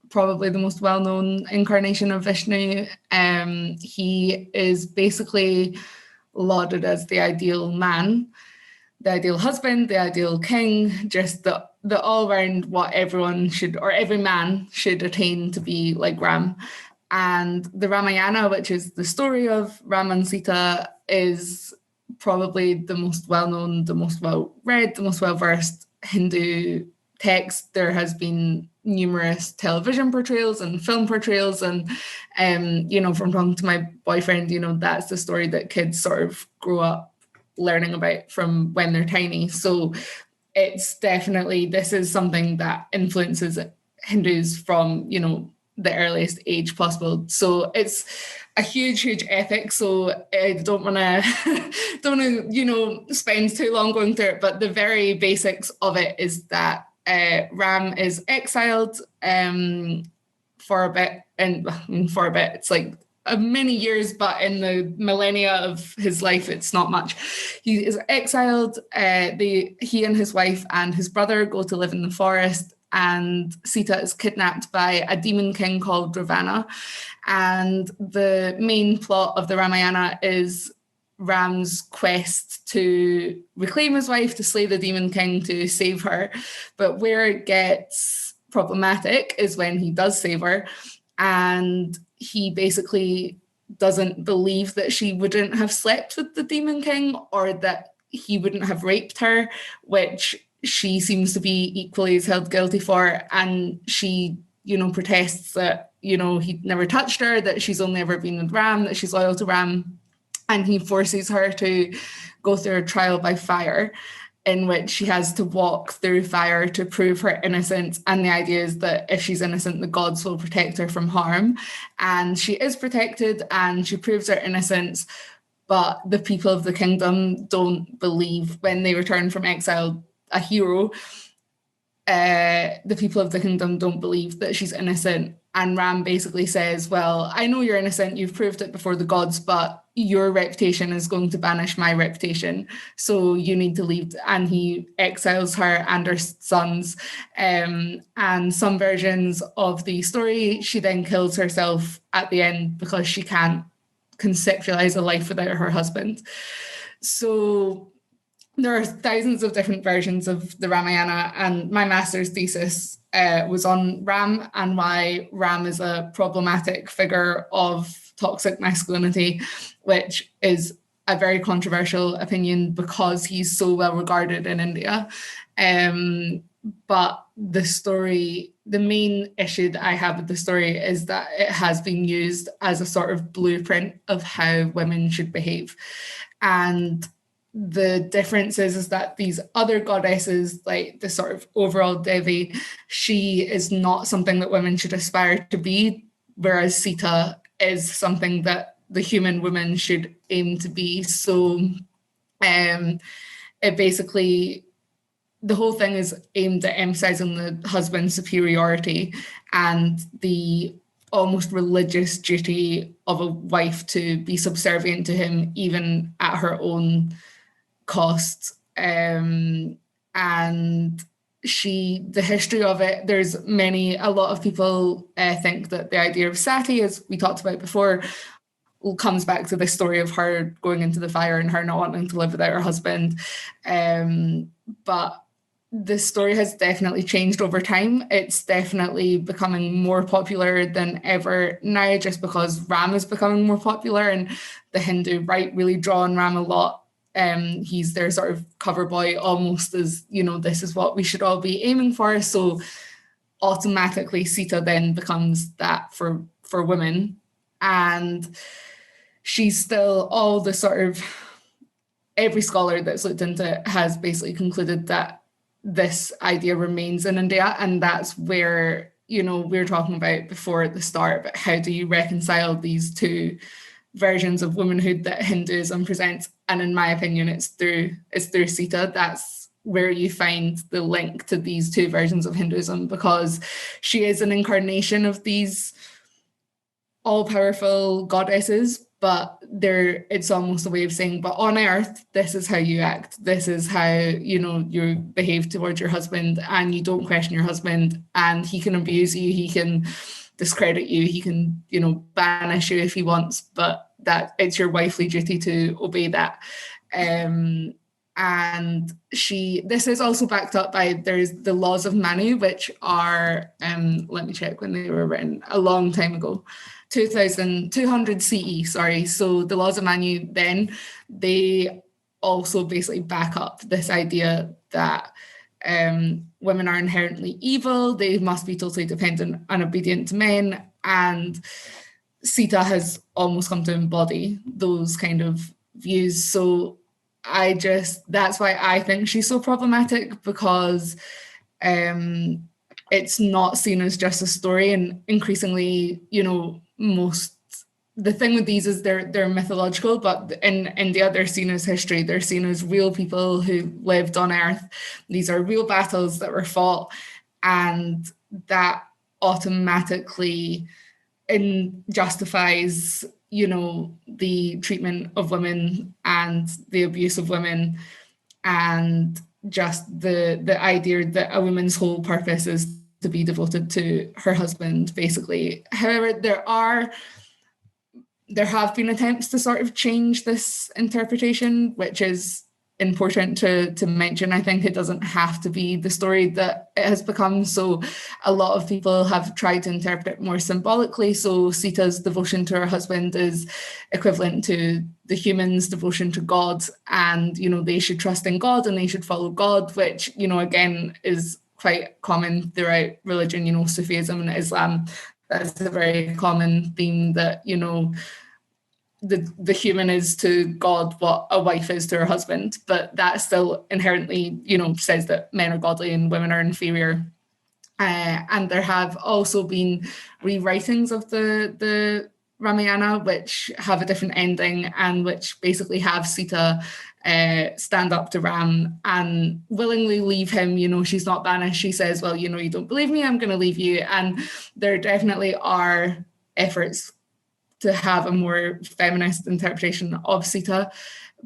probably the most well-known incarnation of Vishnu. He is basically lauded as the ideal man, the ideal husband, the ideal king, just the all-round what everyone should, or every man should attain to be like Ram. And the Ramayana, which is the story of Ram and Sita, is probably the most well-known, the most well-read, the most well-versed Hindu text. There has been numerous television portrayals and film portrayals, and from talking to my boyfriend, that's the story that kids sort of grow up learning about from when they're tiny. So it's definitely, this is something that influences Hindus from the earliest age possible. So it's a huge epic. So I don't want to spend too long going through it, but the very basics of it is that Ram is exiled for a bit, it's like many years, but in the millennia of his life, it's not much. He is exiled. He and his wife and his brother go to live in the forest, and Sita is kidnapped by a demon king called Ravana. And the main plot of the Ramayana is Ram's quest to reclaim his wife, to slay the demon king, to save her. But where it gets problematic is when he does save her, and he basically doesn't believe that she wouldn't have slept with the demon king, or that he wouldn't have raped her, which she seems to be equally as held guilty for. And she, protests that, he'd never touched her, that she's only ever been with Ram, that she's loyal to Ram. And he forces her to go through a trial by fire, in which she has to walk through fire to prove her innocence. And the idea is that if she's innocent, the gods will protect her from harm. And she is protected, and she proves her innocence. But the people of the kingdom don't believe, when they return from exile, a hero, the people of the kingdom don't believe that she's innocent. And Ram basically says, well, I know you're innocent, you've proved it before the gods, but your reputation is going to banish my reputation, so you need to leave. And he exiles her and her sons. And some versions of the story, she then kills herself at the end because she can't conceptualize a life without her husband. So there are thousands of different versions of the Ramayana, and my master's thesis was on Ram and why Ram is a problematic figure of toxic masculinity, which is a very controversial opinion because he's so well regarded in India. But the story, the main issue that I have with the story is that it has been used as a sort of blueprint of how women should behave. And the difference is that these other goddesses, like the sort of overall Devi, she is not something that women should aspire to be, whereas Sita is something that the human woman should aim to be. So it basically, the whole thing is aimed at emphasizing the husband's superiority and the almost religious duty of a wife to be subservient to him, even at her own cost. And the history of it, a lot of people think that the idea of sati, as we talked about before, comes back to the story of her going into the fire and her not wanting to live without her husband. But the story has definitely changed over time. It's definitely becoming more popular than ever now, just because Ram is becoming more popular, and the Hindu right really draw on Ram a lot. He's their sort of cover boy, almost as, this is what we should all be aiming for. So automatically Sita then becomes that for women. And she's still, all the sort of, every scholar that's looked into it has basically concluded that this idea remains in India. And that's where, we were talking about before at the start, but how do you reconcile these two versions of womanhood that Hinduism presents? And in my opinion, it's through Sita. That's where you find the link to these two versions of Hinduism, because she is an incarnation of these all-powerful goddesses, but it's almost a way of saying, but on earth, this is how you act. This is how, you behave towards your husband, and you don't question your husband, and he can abuse you, he can discredit you, he can, banish you if he wants, but that it's your wifely duty to obey that. And this is also backed up by, there's the laws of Manu, which are, let me check when they were written, a long time ago, 2200 CE, sorry. So the laws of Manu, then they also basically back up this idea that women are inherently evil, they must be totally dependent and obedient to men, and Sita has almost come to embody those kind of views. So that's why I think she's so problematic, because it's not seen as just a story, and increasingly, the thing with these is they're mythological, but in India they're seen as history. They're seen as real people who lived on earth. These are real battles that were fought, and that automatically justifies the treatment of women and the abuse of women, and just the idea that a woman's whole purpose is to be devoted to her husband, basically. However, there have been attempts to sort of change this interpretation, which is important to mention. I think it doesn't have to be the story that it has become. So a lot of people have tried to interpret it more symbolically. So Sita's devotion to her husband is equivalent to the human's devotion to God, and they should trust in God and they should follow God, which again is quite common throughout religion. Sufism and Islam, that's a very common theme, that the human is to God what a wife is to her husband, but that still inherently, says that men are godly and women are inferior. And there have also been rewritings of the Ramayana, which have a different ending, and which basically have Sita stand up to Ram and willingly leave him. She's not banished. She says, well, you don't believe me, I'm going to leave you. And there definitely are efforts to have a more feminist interpretation of Sita,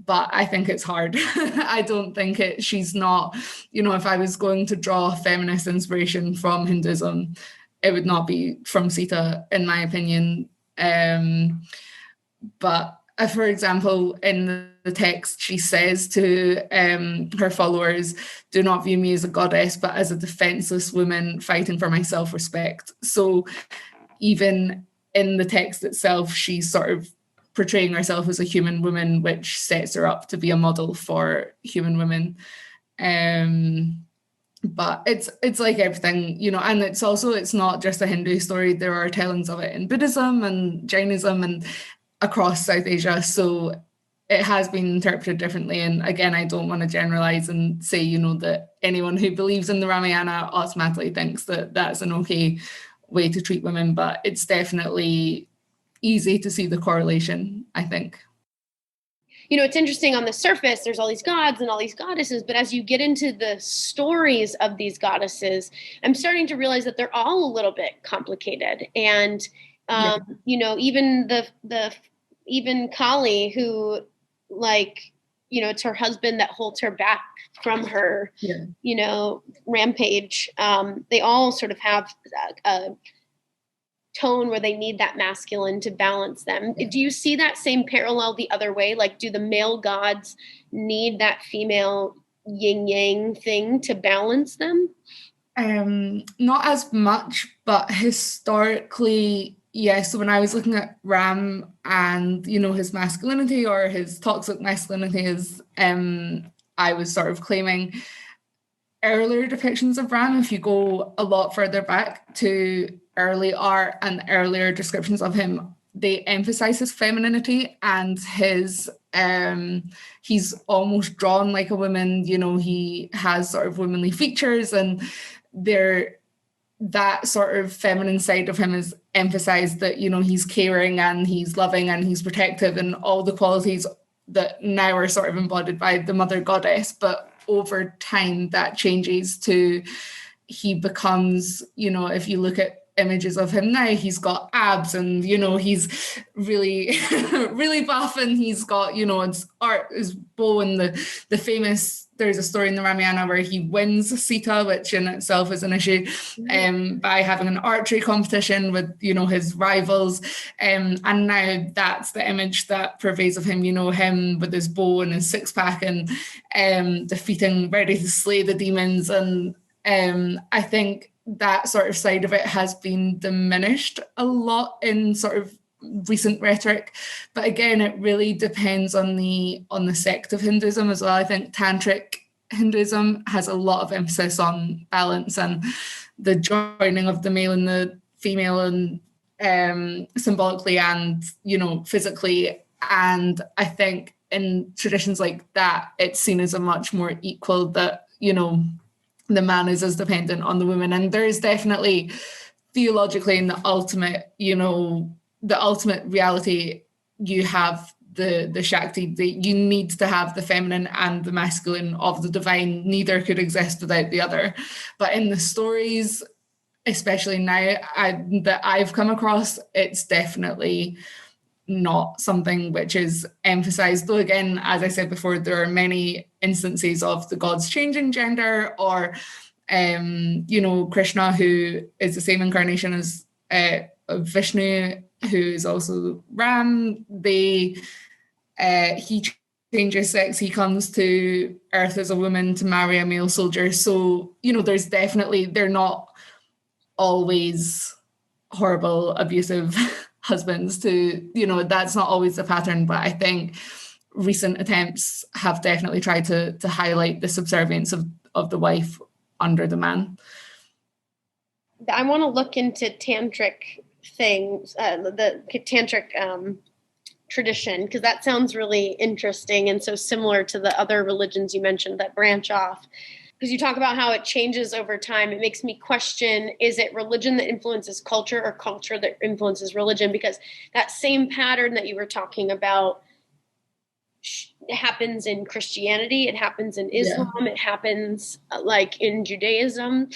but I think it's hard. I don't think she's not, if I was going to draw feminist inspiration from Hinduism, it would not be from Sita, in my opinion. But for example, in the text, she says to her followers, do not view me as a goddess, but as a defenseless woman fighting for my self-respect. So even in the text itself, she's sort of portraying herself as a human woman, which sets her up to be a model for human women. But it's like everything, and it's not just a Hindu story. There are tellings of it in Buddhism and Jainism and across South Asia. So it has been interpreted differently. And again, I don't want to generalize and say, that anyone who believes in the Ramayana automatically thinks that that's an okay way to treat women, but it's definitely easy to see the correlation, I think. It's interesting, on the surface, there's all these gods and all these goddesses, but as you get into the stories of these goddesses, I'm starting to realize that they're all a little bit complicated. And, even even Kali, who, it's her husband that holds her back from her, rampage. They all sort of have a tone where they need that masculine to balance them. Do you see that same parallel the other way? Like, do the male gods need that female yin yang thing to balance them? Not as much, but historically, yes. So when I was looking at Ram and, his masculinity or his toxic masculinity, as I was sort of claiming earlier depictions of Ram, if you go a lot further back to early art and earlier descriptions of him, they emphasize his femininity and he's almost drawn like a woman. He has sort of womanly features, and that sort of feminine side of him is emphasized, that he's caring and he's loving and he's protective, and all the qualities that now are sort of embodied by the mother goddess. But over time that changes to, he becomes, if you look at images of him now. He's got abs and, he's really, really buff, and he's got, his bow and the famous, there's a story in the Ramayana where he wins Sita, which in itself is an issue, by having an archery competition with, his rivals. And now that's the image that pervades of him, him with his bow and his six pack and ready to slay the demons. And I think that sort of side of it has been diminished a lot in sort of recent rhetoric, but again, it really depends on the sect of Hinduism as well. I think tantric Hinduism has a lot of emphasis on balance and the joining of the male and the female, and symbolically and physically. And I think in traditions like that, it's seen as a much more equal, that the man is as dependent on the woman. And there is definitely theologically in the ultimate reality, you have the Shakti, you need to have the feminine and the masculine of the divine. Neither could exist without the other. But in the stories, especially now that I've come across, it's definitely not something which is emphasized. Though again, as I said before, there are many instances of the gods changing gender, or Krishna, who is the same incarnation as Vishnu, who is also Ram. He changes sex. He comes to Earth as a woman to marry a male soldier. So there's definitely, they're not always horrible, abusive husbands to, that's not always the pattern. But I think recent attempts have definitely tried to highlight the subservience of the wife under the man. I want to look into tantric things, the tantric tradition, because that sounds really interesting and so similar to the other religions you mentioned that branch off. Because you talk about how it changes over time, it makes me question, is it religion that influences culture or culture that influences religion? Because that same pattern that you were talking about happens in Christianity, it happens in Islam, it happens like in Judaism.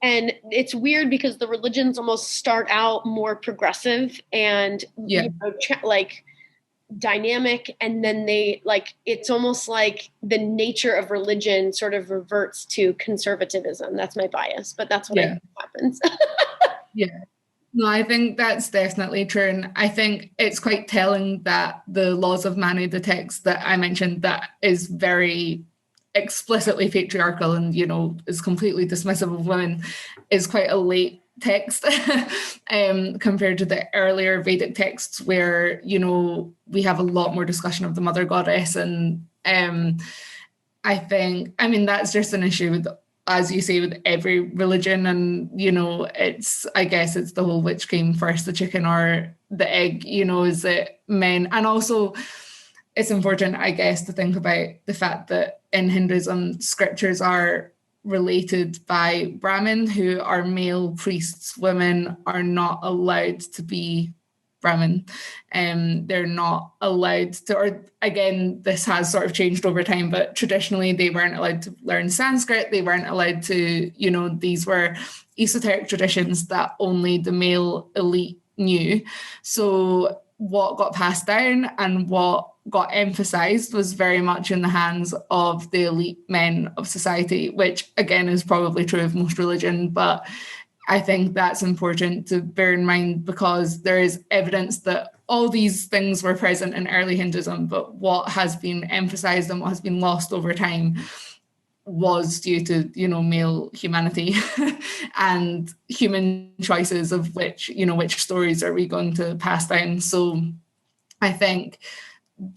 And it's weird because the religions almost start out more progressive and like dynamic, and then they it's almost like the nature of religion sort of reverts to conservatism. That's my bias, but that's what I think happens. No, I think that's definitely true. And I think it's quite telling that the Laws of Manu, the text that I mentioned, that is very explicitly patriarchal and, is completely dismissive of women, is quite a late text compared to the earlier Vedic texts where, we have a lot more discussion of the mother goddess. And that's just an issue with, as you say, with every religion. And, I guess it's the whole which came first, the chicken or the egg, is it men? And also it's important, I guess, to think about the fact that in Hinduism, scriptures are related by Brahmin, who are male priests. Women are not allowed to be Brahmin. They're not allowed to, or again, this has sort of changed over time, but traditionally they weren't allowed to learn Sanskrit. They weren't allowed to, these were esoteric traditions that only the male elite knew. So what got passed down and what got emphasized was very much in the hands of the elite men of society, which again is probably true of most religion, but I think that's important to bear in mind because there is evidence that all these things were present in early Hinduism, but what has been emphasized and what has been lost over time was due to, male humanity and human choices of which stories are we going to pass down. So I think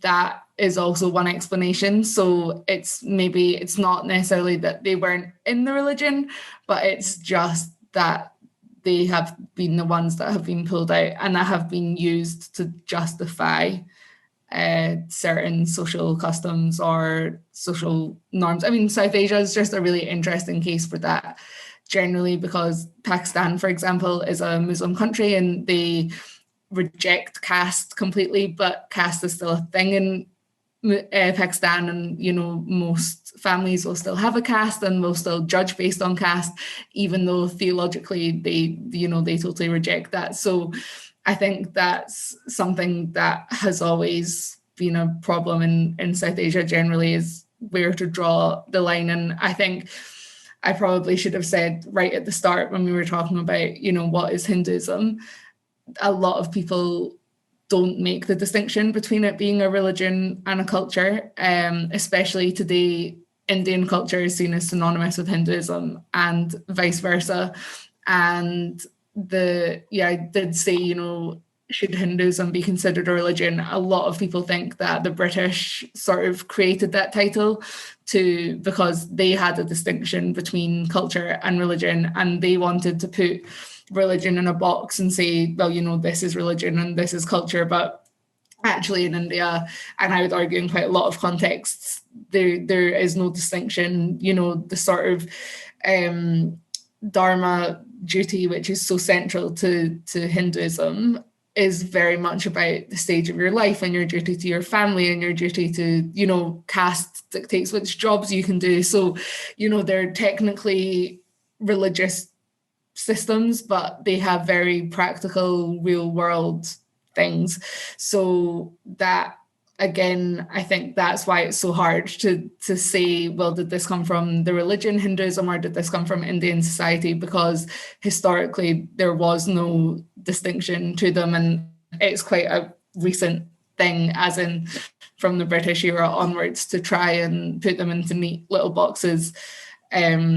that is also one explanation. So it's not necessarily that they weren't in the religion, but it's just that they have been the ones that have been pulled out and that have been used to justify certain social customs or social norms. I mean, South Asia is just a really interesting case for that generally because Pakistan, for example, is a Muslim country and they reject caste completely, but caste is still a thing in Pakistan, and most families will still have a caste and will still judge based on caste, even though theologically they totally reject that. So I think that's something that has always been a problem in South Asia generally, is where to draw the line. And I think I probably should have said right at the start, when we were talking about what is Hinduism, a lot of people don't make the distinction between it being a religion and a culture. Especially today, Indian culture is seen as synonymous with Hinduism and vice versa. And I did say, should Hinduism be considered a religion? A lot of people think that the British sort of created that title because they had a distinction between culture and religion, and they wanted to put religion in a box and say, well, this is religion and this is culture. But actually in India, and I would argue in quite a lot of contexts, there is no distinction. The sort of dharma duty, which is so central to Hinduism, is very much about the stage of your life and your duty to your family and your duty to, caste dictates which jobs you can do. So, they're technically religious systems, but they have very practical, real world things. So that, again, I think that's why it's so hard to say, well, did this come from the religion Hinduism or did this come from Indian society? Because historically there was no distinction to them, and it's quite a recent thing, as in from the British era onwards, to try and put them into neat little boxes,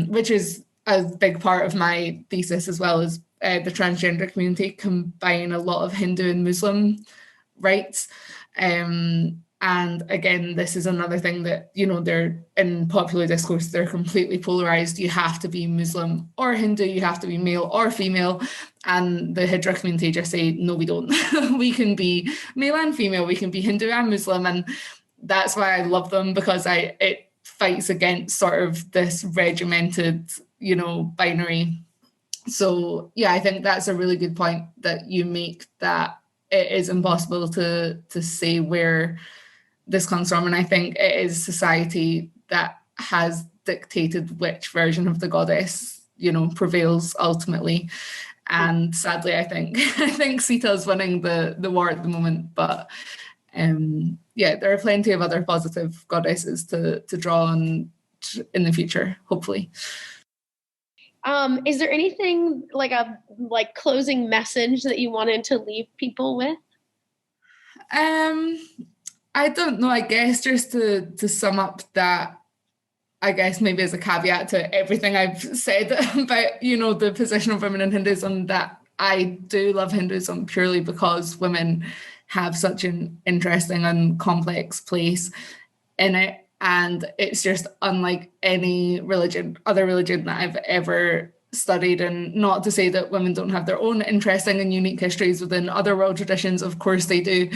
which is a big part of my thesis, as well as the transgender community combine a lot of Hindu and Muslim rights. And again, this is another thing that, they're in popular discourse, they're completely polarized. You have to be Muslim or Hindu, you have to be male or female. And the Hijra community just say, no, we don't. We can be male and female, we can be Hindu and Muslim. And that's why I love them, because it fights against sort of this regimented, binary. So yeah, I think that's a really good point that you make, that it is impossible to say where this comes from. And I think it is society that has dictated which version of the goddess, prevails ultimately. And sadly, I think Sita is winning the war at the moment. But there are plenty of other positive goddesses to draw on in the future, hopefully. Is there anything like a closing message that you wanted to leave people with? I don't know. I guess just to sum up that, I guess maybe as a caveat to everything I've said about, the position of women in Hinduism, that I do love Hinduism purely because women have such an interesting and complex place in it. And it's just unlike any other religion that I've ever studied. And not to say that women don't have their own interesting and unique histories within other world traditions, of course they do.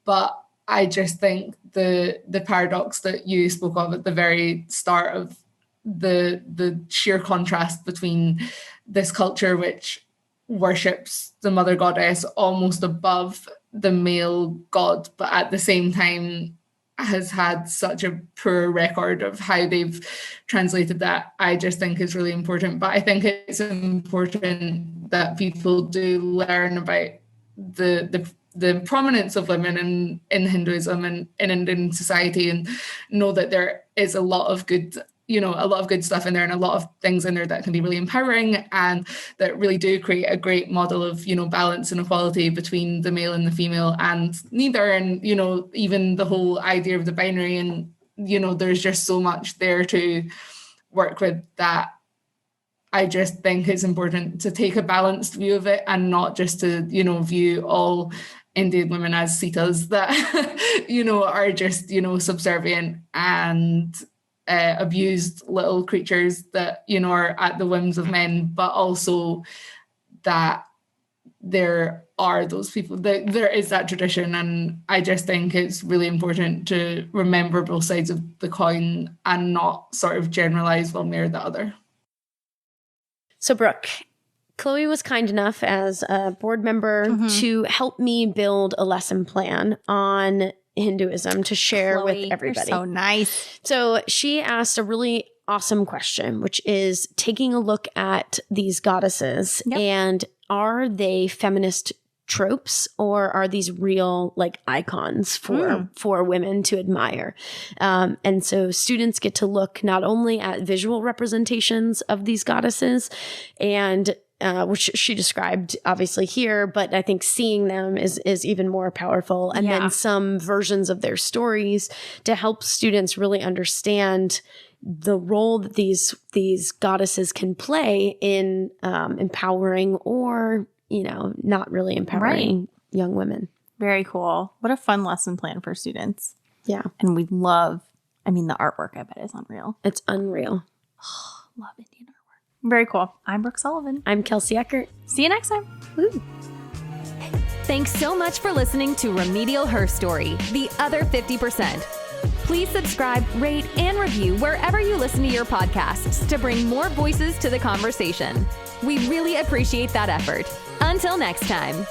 But I just think the paradox that you spoke of at the very start of the sheer contrast between this culture which worships the mother goddess almost above the male god, but at the same time has had such a poor record of how they've translated that, I just think is really important. But I think it's important that people do learn about the prominence of women in Hinduism and in Indian society, and know that there is a lot of good stuff in there, and a lot of things in there that can be really empowering, and that really do create a great model of, balance and equality between the male and the female and neither. And, even the whole idea of the binary, and, there's just so much there to work with, that I just think it's important to take a balanced view of it, and not just to, view all Indian women as sitas that, are just, subservient and abused little creatures that, are at the whims of men, but also that there are those people, that there is that tradition. And I just think it's really important to remember both sides of the coin and not sort of generalize one way or the other. So Brooke, Chloe was kind enough as a board member to help me build a lesson plan on Hinduism to share Chloe, with everybody. You're so nice. So she asked a really awesome question, which is taking a look at these goddesses and are they feminist tropes or are these real like icons for women to admire? And so students get to look not only at visual representations of these goddesses and which she described obviously here, but I think seeing them is even more powerful. And then some versions of their stories to help students really understand the role that these goddesses can play in empowering or, you know, not really empowering young women. Very cool. What a fun lesson plan for students. Yeah. And we love, I mean, the artwork, I bet, is unreal. It's unreal. Love Indian artwork. Very cool. I'm Brooke Sullivan. I'm Kelsey Eckert. See you next time. Woo. Thanks so much for listening to Remedial Herstory, the other 50%. Please subscribe, rate, and review wherever you listen to your podcasts to bring more voices to the conversation. We really appreciate that effort. Until next time.